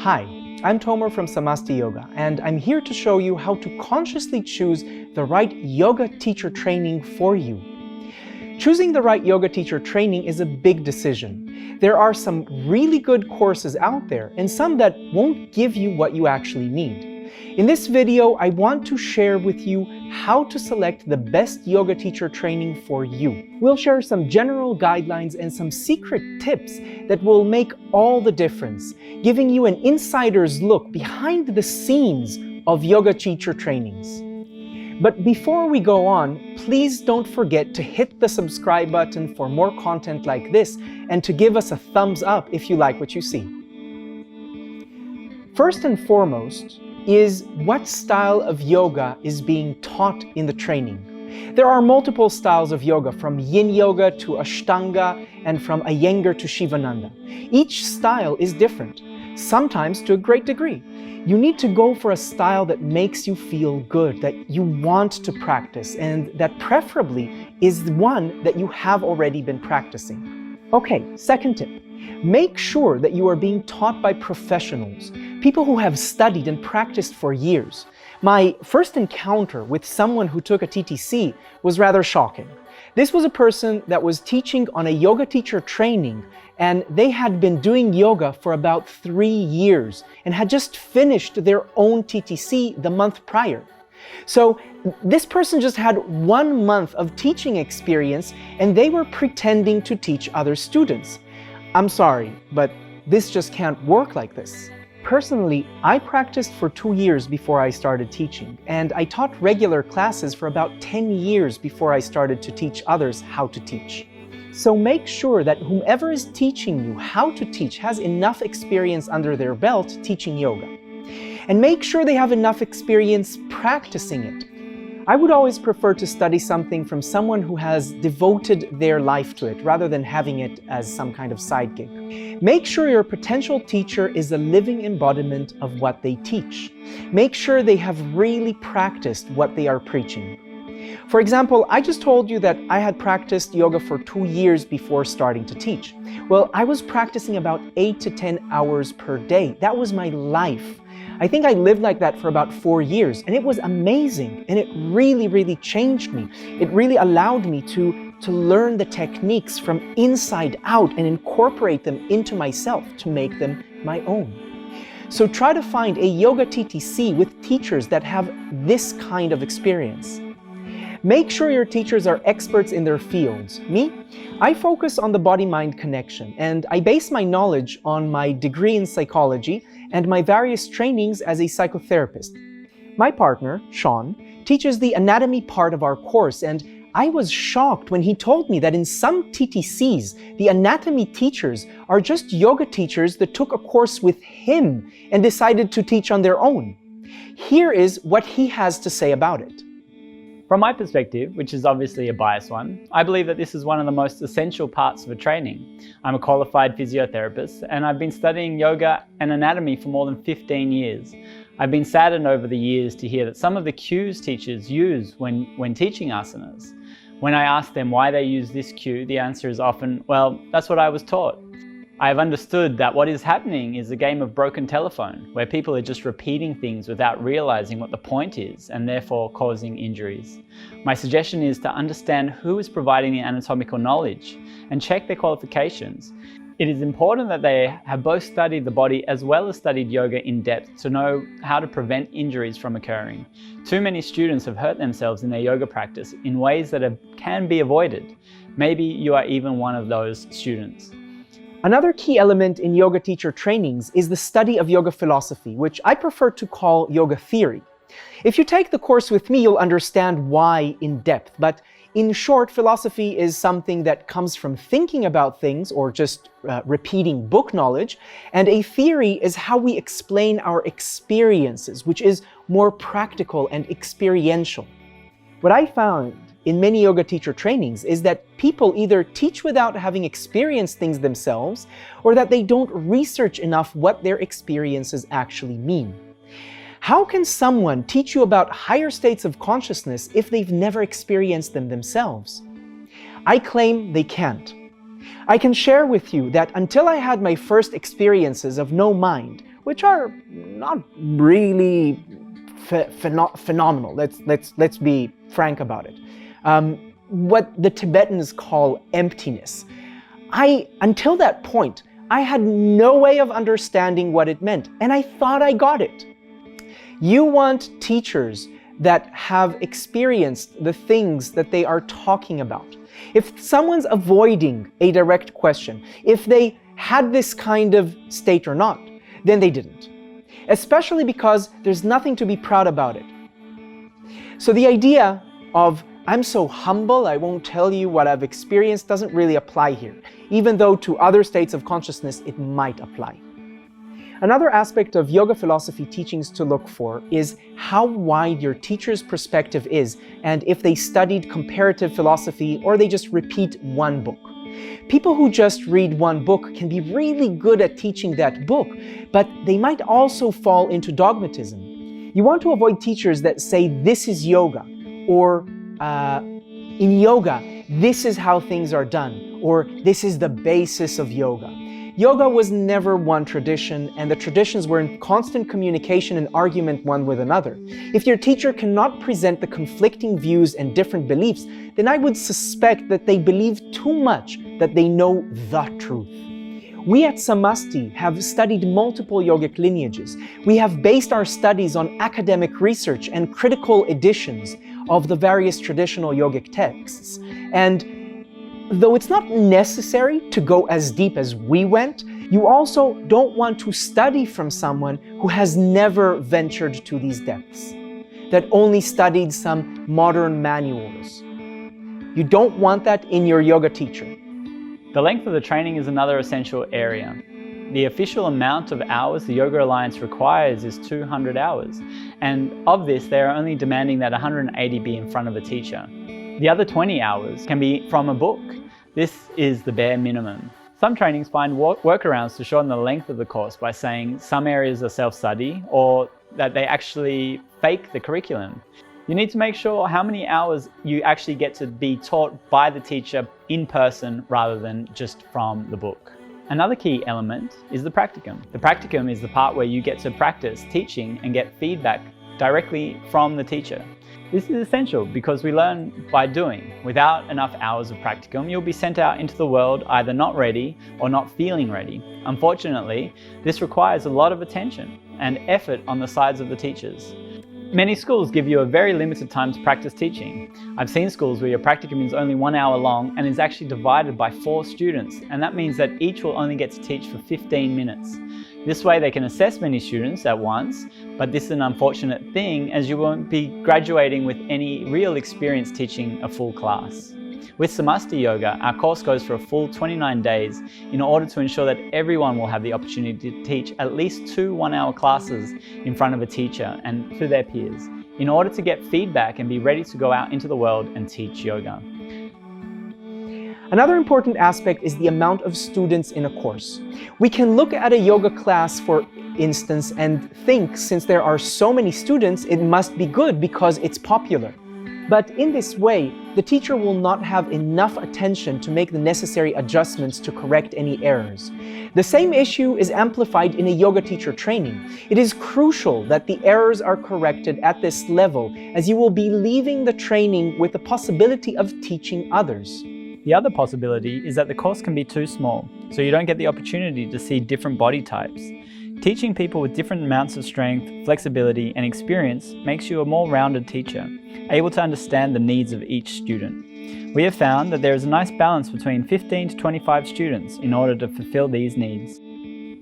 Hi, I'm Tomer from Samasti Yoga, and I'm here to show you how to consciously choose the right yoga teacher training for you. Choosing the right yoga teacher training is a big decision. There are some really good courses out there, and some that won't give you what you actually need. In this video, I want to share with you how to select the best yoga teacher training for you. We'll share some general guidelines and some secret tips that will make all the difference, giving you an insider's look behind the scenes of yoga teacher trainings. But before we go on, please don't forget to hit the subscribe button for more content like this and to give us a thumbs up if you like what you see. First and foremost is what style of yoga is being taught in the training. There are multiple styles of yoga, from yin yoga to ashtanga and from iyengar to shivananda. Each style is different, sometimes to a great degree. You need to go for a style that makes you feel good, that you want to practice, and that preferably is one that you have already been practicing. Okay, second tip. Make sure that you are being taught by professionals, people who have studied and practiced for years. My first encounter with someone who took a TTC was rather shocking. This was a person that was teaching on a yoga teacher training, and they had been doing yoga for about 3 years and had just finished their own TTC the month prior. So this person just had 1 month of teaching experience, and they were pretending to teach other students. I'm sorry, but this just can't work like this. Personally, I practiced for 2 years before I started teaching, and I taught regular classes for about 10 years before I started to teach others how to teach. So make sure that whomever is teaching you how to teach has enough experience under their belt teaching yoga. And make sure they have enough experience practicing it. I would always prefer to study something from someone who has devoted their life to it, rather than having it as some kind of side gig. Make sure your potential teacher is a living embodiment of what they teach. Make sure they have really practiced what they are preaching. For example, I just told you that I had practiced yoga for 2 years before starting to teach. Well, I was practicing about 8 to 10 hours per day. That was my life. I think I lived like that for about 4 years, and it was amazing, and it really changed me. It really allowed me to learn the techniques from inside out and incorporate them into myself to make them my own. So try to find a yoga TTC with teachers that have this kind of experience. Make sure your teachers are experts in their fields. Me? I focus on the body-mind connection, and I base my knowledge on my degree in psychology and my various trainings as a psychotherapist. My partner, Sean, teaches the anatomy part of our course, and I was shocked when he told me that in some TTCs, the anatomy teachers are just yoga teachers that took a course with him and decided to teach on their own. Here is what he has to say about it. From my perspective, which is obviously a biased one, I believe that this is one of the most essential parts of a training. I'm a qualified physiotherapist, and I've been studying yoga and anatomy for more than 15 years. I've been saddened over the years to hear that some of the cues teachers use when teaching asanas. When I ask them why they use this cue, the answer is often, well, that's what I was taught. I have understood that what is happening is a game of broken telephone, where people are just repeating things without realizing what the point is, and therefore causing injuries. My suggestion is to understand who is providing the anatomical knowledge and check their qualifications. It is important that they have both studied the body as well as studied yoga in depth to know how to prevent injuries from occurring. Too many students have hurt themselves in their yoga practice in ways that can be avoided. Maybe you are even one of those students. Another key element in yoga teacher trainings is the study of yoga philosophy, which I prefer to call yoga theory. If you take the course with me, you'll understand why in depth, but in short, philosophy is something that comes from thinking about things or just repeating book knowledge, and a theory is how we explain our experiences, which is more practical and experiential. What I found in many yoga teacher trainings is that people either teach without having experienced things themselves, or that they don't research enough what their experiences actually mean. How can someone teach you about higher states of consciousness if they've never experienced them themselves? I claim they can't. I can share with you that until I had my first experiences of no mind, which are not really phenomenal. Let's be frank about it. What the Tibetans call emptiness. Until that point, I had no way of understanding what it meant, and I thought I got it. You want teachers that have experienced the things that they are talking about. If someone's avoiding a direct question, if they had this kind of state or not, then they didn't. Especially because there's nothing to be proud about it. So the idea of I'm so humble, I won't tell you what I've experienced doesn't really apply here, even though to other states of consciousness it might apply. Another aspect of yoga philosophy teachings to look for is how wide your teacher's perspective is, and if they studied comparative philosophy or they just repeat one book. People who just read one book can be really good at teaching that book, but they might also fall into dogmatism. You want to avoid teachers that say this is yoga, or in yoga, this is how things are done, or this is the basis of yoga. Yoga was never one tradition, and the traditions were in constant communication and argument one with another. If your teacher cannot present the conflicting views and different beliefs, then I would suspect that they believe too much that they know the truth. We at Samasti have studied multiple yogic lineages. We have based our studies on academic research and critical editions of the various traditional yogic texts. And though it's not necessary to go as deep as we went, you also don't want to study from someone who has never ventured to these depths, that only studied some modern manuals. You don't want that in your yoga teacher. The length of the training is another essential area. The official amount of hours the Yoga Alliance requires is 200 hours, and of this they are only demanding that 180 be in front of a teacher. The other 20 hours can be from a book. This is the bare minimum. Some trainings find workarounds to shorten the length of the course by saying some areas are self-study, or that they actually fake the curriculum. You need to make sure how many hours you actually get to be taught by the teacher in person rather than just from the book. Another key element is the practicum. The practicum is the part where you get to practice teaching and get feedback directly from the teacher. This is essential because we learn by doing. Without enough hours of practicum, you'll be sent out into the world either not ready or not feeling ready. Unfortunately, this requires a lot of attention and effort on the sides of the teachers. Many schools give you a very limited time to practice teaching. I've seen schools where your practicum is only 1 hour long and is actually divided by 4 students, and that means that each will only get to teach for 15 minutes. This way they can assess many students at once, but this is an unfortunate thing as you won't be graduating with any real experience teaching a full class. With Samasti Yoga, our course goes for a full 29 days in order to ensure that everyone will have the opportunity to teach at least 2 one-hour classes in front of a teacher and to their peers, in order to get feedback and be ready to go out into the world and teach yoga. Another important aspect is the amount of students in a course. We can look at a yoga class, for instance, and think since there are so many students, it must be good because it's popular. But in this way, the teacher will not have enough attention to make the necessary adjustments to correct any errors. The same issue is amplified in a yoga teacher training. It is crucial that the errors are corrected at this level, as you will be leaving the training with the possibility of teaching others. The other possibility is that the course can be too small, so you don't get the opportunity to see different body types. Teaching people with different amounts of strength, flexibility, and experience makes you a more rounded teacher, able to understand the needs of each student. We have found that there is a nice balance between 15 to 25 students in order to fulfill these needs.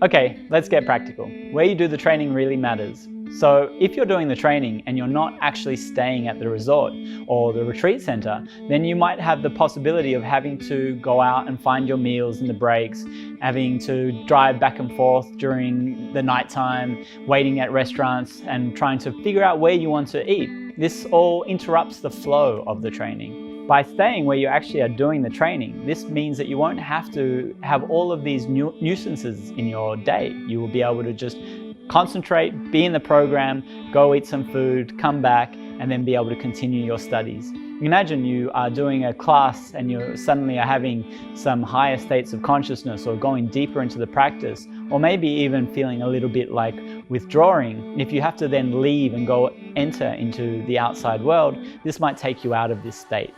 Okay, let's get practical. Where you do the training really matters. So if you're doing the training and you're not actually staying at the resort or the retreat center, then you might have the possibility of having to go out and find your meals in the breaks, having to drive back and forth during the nighttime, waiting at restaurants and trying to figure out where you want to eat. This all interrupts the flow of the training. By staying where you actually are doing the training, this means that you won't have to have all of these nuisances in your day. You will be able to just concentrate, be in the program, go eat some food, come back, and then be able to continue your studies. Imagine you are doing a class and you suddenly are having some higher states of consciousness or going deeper into the practice, or maybe even feeling a little bit like withdrawing. If you have to then leave and go enter into the outside world, this might take you out of this state.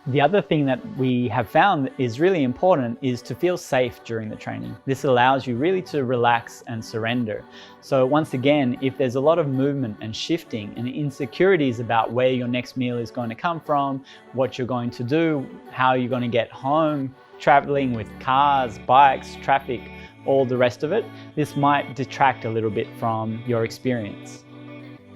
The other thing that we have found is really important is to feel safe during the training. This allows you really to relax and surrender. So once again, if there's a lot of movement and shifting and insecurities about where your next meal is going to come from, what you're going to do, how you're going to get home, traveling with cars, bikes, traffic, all the rest of it, this might detract a little bit from your experience.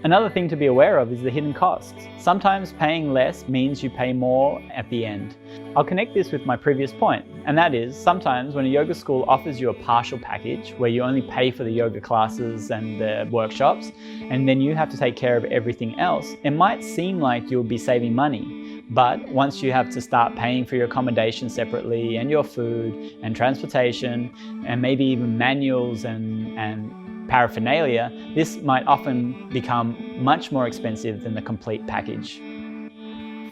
Another thing to be aware of is the hidden costs. Sometimes paying less means you pay more at the end. I'll connect this with my previous point, and that is sometimes when a yoga school offers you a partial package where you only pay for the yoga classes and the workshops, and then you have to take care of everything else, it might seem like you'll be saving money. But once you have to start paying for your accommodation separately and your food and transportation and maybe even manuals and paraphernalia, this might often become much more expensive than the complete package.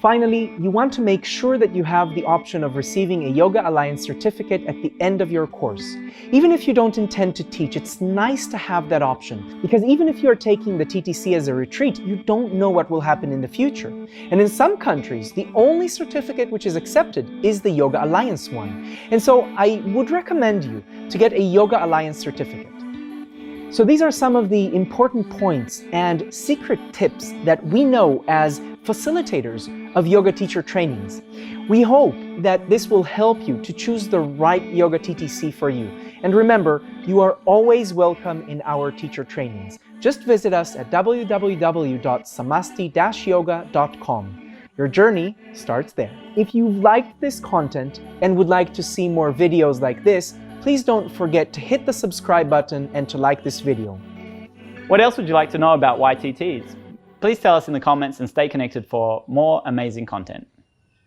Finally, you want to make sure that you have the option of receiving a Yoga Alliance certificate at the end of your course. Even if you don't intend to teach, it's nice to have that option, because even if you're taking the TTC as a retreat, you don't know what will happen in the future. And in some countries, the only certificate which is accepted is the Yoga Alliance one. And so I would recommend you to get a Yoga Alliance certificate. So these are some of the important points and secret tips that we know as facilitators of yoga teacher trainings. We hope that this will help you to choose the right yoga TTC for you. And remember, you are always welcome in our teacher trainings. Just visit us at www.samasti-yoga.com. Your journey starts there. If you liked this content and would like to see more videos like this, please don't forget to hit the subscribe button and to like this video. What else would you like to know about YTTs? Please tell us in the comments and stay connected for more amazing content.